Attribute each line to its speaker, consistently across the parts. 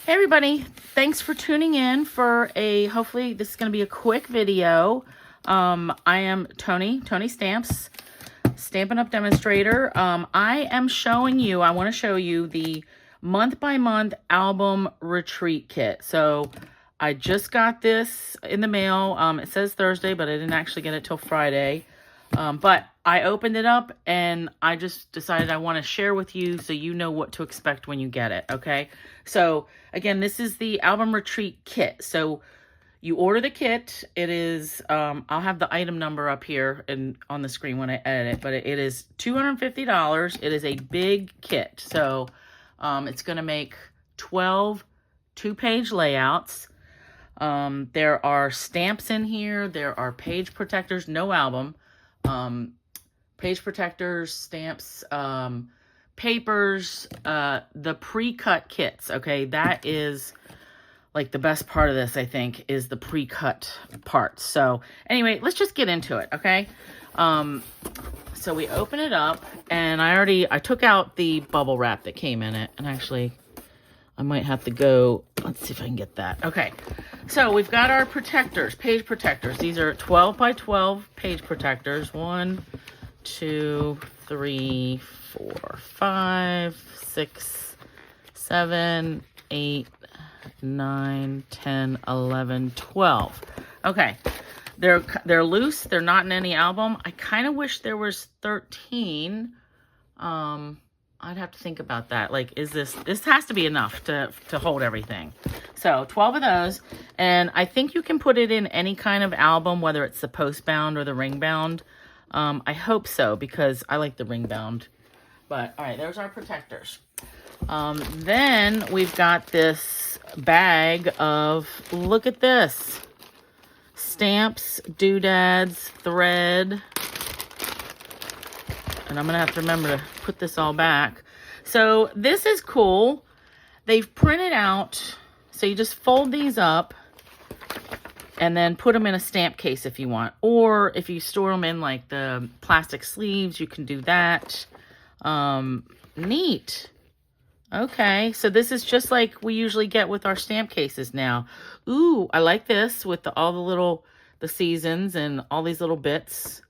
Speaker 1: Hey everybody, thanks for tuning in for hopefully this is going to be a quick video. I am ToniStamps, Stampin' Up! Demonstrator. I want to show you the month by month album retreat kit. So I just got this in the mail. It says Thursday, but I didn't actually get it till Friday. But I opened it up and I just decided I want to share with you so you know what to expect when you get it, okay? So again, this is the album retreat kit. So you order the kit. It is, I'll have the item number up here and on the screen when I edit it, but it is $250. It is a big kit. So it's going to make 12 two-page layouts. There are stamps in here. There are page protectors, no album. Page protectors, stamps, papers, the pre-cut kits, okay? That is like the best part of this, I think, is the pre-cut parts. So anyway, let's just get into it, okay? So we open it up, and I took out the bubble wrap that came in it, and actually I might have to go, let's see if I can get that. Okay, so we've got our protectors, page protectors. These are 12 by 12 page protectors. 1, 2, 3, 4, 5, 6, 7, 8, 9, 10, 11, 12. Okay, they're loose. They're not in any album. I kind of wish there was 13. I'd have to think about that. Like, this has to be enough to hold everything. So 12 of those. And I think you can put it in any kind of album, whether it's the post bound or the ring bound. I hope so, because I like the ring bound. But all right, there's our protectors. Then we've got this bag of, look at this. Stamps, doodads, thread. And I'm going to have to remember to put this all back. So this is cool. They've printed out, so you just fold these up and then put them in a stamp case if you want. Or if you store them in like the plastic sleeves, you can do that. Neat. Okay, so this is just like we usually get with our stamp cases now. Ooh, I like this with all the seasons and all these little bits.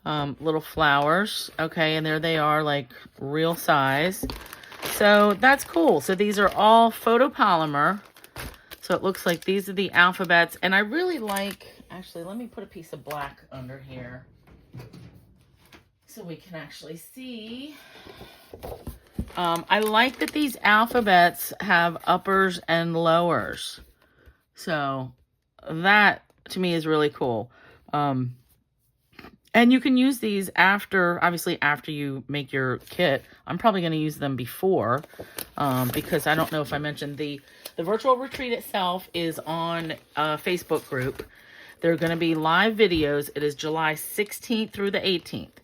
Speaker 1: Little flowers. Okay, and there they are, like real size. So that's cool. So these are all photopolymer. So it looks like these are the alphabets. And I really like, actually, let me put a piece of black under here so we can actually see. I like that these alphabets have uppers and lowers. So that to me is really cool. And you can use these obviously after you make your kit. I'm probably going to use them before, because I don't know if I mentioned the virtual retreat itself is on a Facebook group. There are going to be live videos. It is July 16th through the 18th.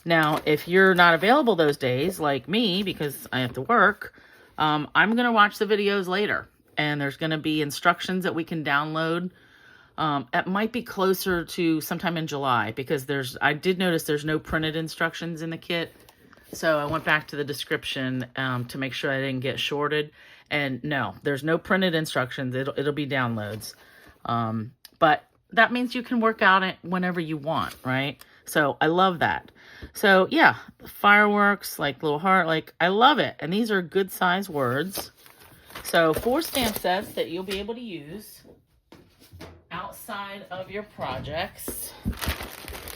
Speaker 1: Now, if you're not available those days, like me, because I have to work, I'm going to watch the videos later. And there's going to be instructions that we can download. It might be closer to sometime in July, because I did notice there's no printed instructions in the kit. So I went back to the description to make sure I didn't get shorted. And no, there's no printed instructions. It'll be downloads. But that means you can work out it whenever you want, right? So I love that. So yeah, fireworks, like little heart, like I love it. And these are good size words. So 4 stamp sets that you'll be able to use outside of your projects.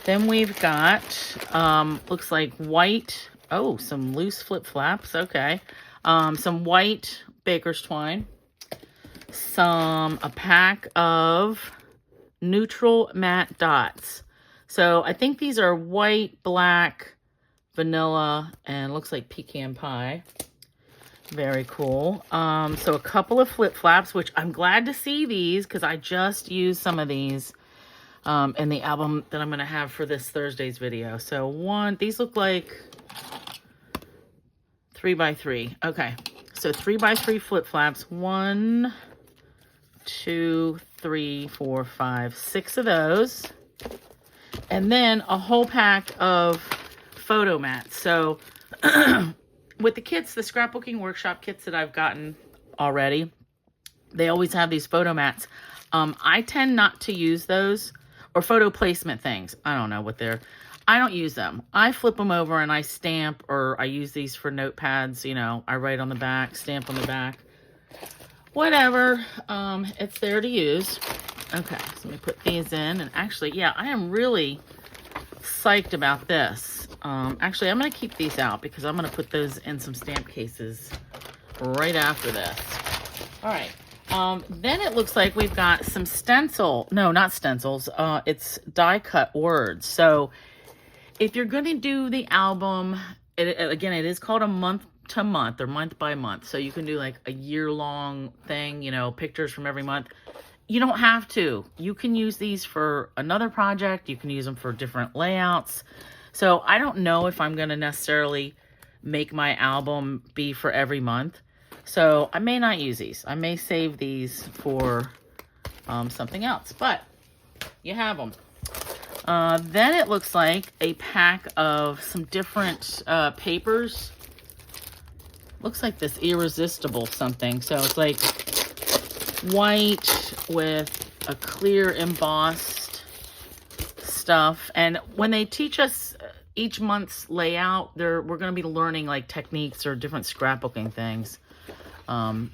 Speaker 1: Then we've got, looks like white, some loose flip-flaps, okay. Some white baker's twine. A pack of neutral matte dots. So I think these are white, black, vanilla, and looks like pecan pie. Very cool. So a couple of flip-flaps, which I'm glad to see these because I just used some of these in the album that I'm going to have for this Thursday's video. So these look like 3x3. Okay, so 3x3 flip-flaps. 1, 2, 3, 4, 5, 6 of those. And then a whole pack of photo mats. So with the kits, the scrapbooking workshop kits that I've gotten already, They always have these photo mats. I tend not to use those, or photo placement things. I don't know what they're, I don't use them. I flip them over and I stamp, or I use these for notepads. You know, I write on the back, stamp on the back, whatever. It's there to use. Okay, so let me put these in. And actually, yeah, I am really psyched about this. Actually, I'm going to keep these out because I'm going to put those in some stamp cases right after this. All right. Then it looks like we've got some stencil. No, not stencils. It's die cut words. So if you're going to do the album, again, it is called a month to month or month by month. So you can do like a year-long thing, you know, pictures from every month. You don't have to. You can use these for another project. You can use them for different layouts. So I don't know if I'm going to necessarily make my album be for every month. So I may not use these. I may save these for something else. But you have them. Then it looks like a pack of some different papers. Looks like this irresistible something. So it's like white with a clear embossed stuff. And when they teach us each month's layout, we're going to be learning like techniques or different scrapbooking things.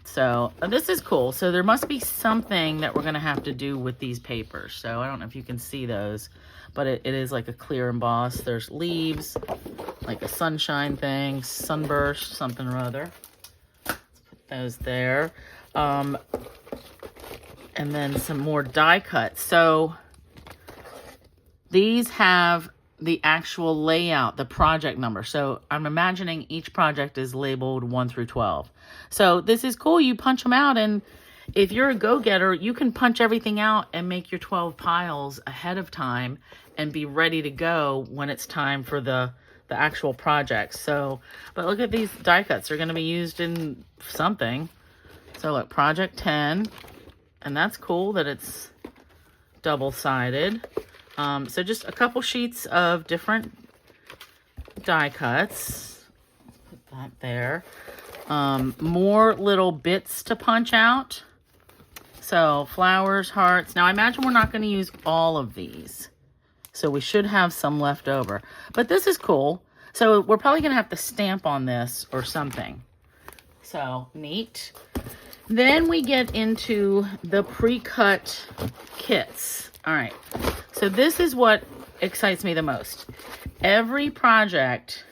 Speaker 1: So this is cool. So there must be something that we're going to have to do with these papers. So I don't know if you can see those, but it is like a clear emboss. There's leaves, like a sunshine thing, sunburst, something or other. Let's put those there. And then some more die cuts. So these have the actual layout, the project number. So I'm imagining each project is labeled 1 through 12. So this is cool. You punch them out, and if you're a go-getter, you can punch everything out and make your 12 piles ahead of time and be ready to go when it's time for the actual project. So, but look at these die cuts. They're going to be used in something. So look, project 10. And that's cool that it's double-sided. So just a couple sheets of different die cuts. Put that there. More little bits to punch out. So flowers, hearts. Now I imagine we're not going to use all of these. So we should have some left over. But this is cool. So we're probably going to have to stamp on this or something. So neat. Then we get into the pre-cut kits. All right, so this is what excites me the most. Every project,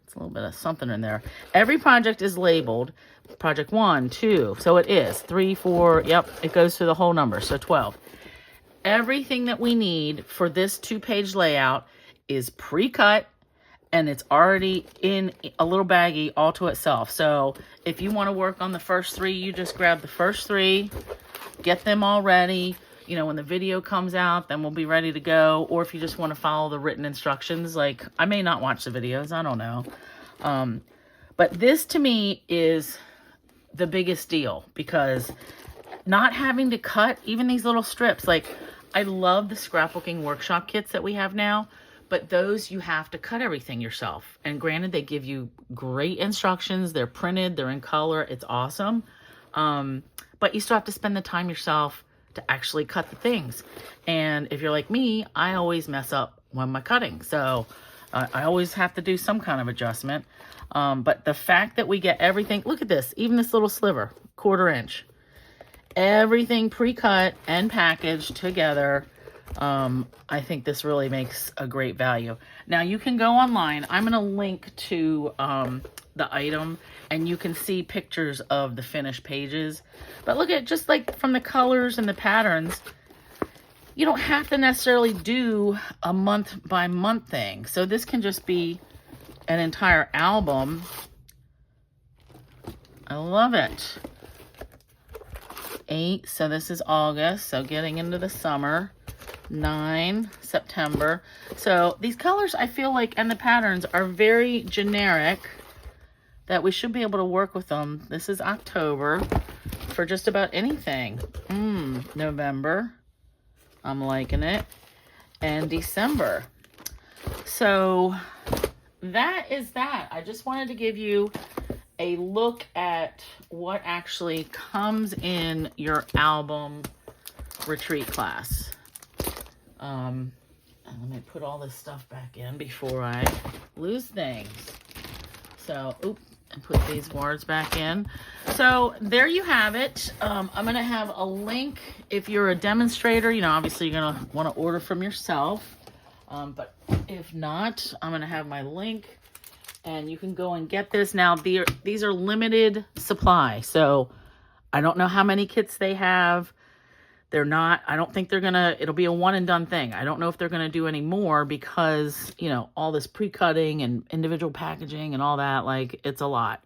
Speaker 1: it's a little bit of something in there. Every project is labeled project 1, 2, so it is 3, 4, yep, it goes through the whole number, so 12. Everything that we need for this 2-page layout is pre-cut, and it's already in a little baggie all to itself. So if you want to work on the first 3, you just grab the first 3, get them all ready. You know, when the video comes out, then we'll be ready to go. Or if you just want to follow the written instructions, like I may not watch the videos, I don't know. But this to me is the biggest deal, because not having to cut even these little strips, like I love the scrapbooking workshop kits that we have now. But those, you have to cut everything yourself. And granted, they give you great instructions. They're printed. They're in color. It's awesome. But you still have to spend the time yourself to actually cut the things. And if you're like me, I always mess up when I'm cutting. So I always have to do some kind of adjustment. But the fact that we get everything, look at this, even this little sliver, 1/4 inch. Everything pre-cut and packaged together. I think this really makes a great value. Now you can go online. I'm going to link to the item, and you can see pictures of the finished pages. But look at, just like from the colors and the patterns, you don't have to necessarily do a month by month thing. So this can just be an entire album. I love it. 8, so this is August, so getting into the summer. 9, September. So these colors, I feel like, and the patterns are very generic, that we should be able to work with them. This is October for just about anything. November, I'm liking it. And December. So that is that. I just wanted to give you a look at what actually comes in your album retreat class. And let me put all this stuff back in before I lose things. So, and put these words back in. So there you have it. I'm going to have a link if you're a demonstrator. You know, obviously you're going to want to order from yourself. But if not, I'm going to have my link and you can go and get this. Now, these are limited supply. So I don't know how many kits they have. They're not, I don't think they're going to, it'll be a one and done thing. I don't know if they're going to do any more because, you know, all this pre-cutting and individual packaging and all that, like, it's a lot.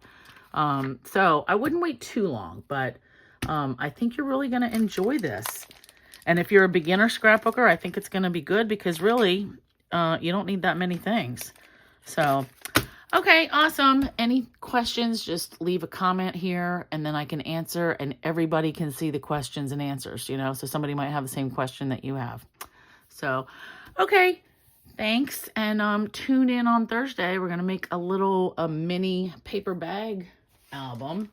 Speaker 1: So I wouldn't wait too long, but I think you're really going to enjoy this. And if you're a beginner scrapbooker, I think it's going to be good because really, you don't need that many things. So, okay, awesome. Any questions, just leave a comment here and then I can answer and everybody can see the questions and answers, you know, so somebody might have the same question that you have. So, okay, thanks. And tune in on Thursday. We're going to make a mini paper bag album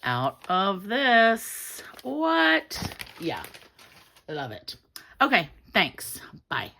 Speaker 1: out of this. What? Yeah, love it. Okay, thanks. Bye.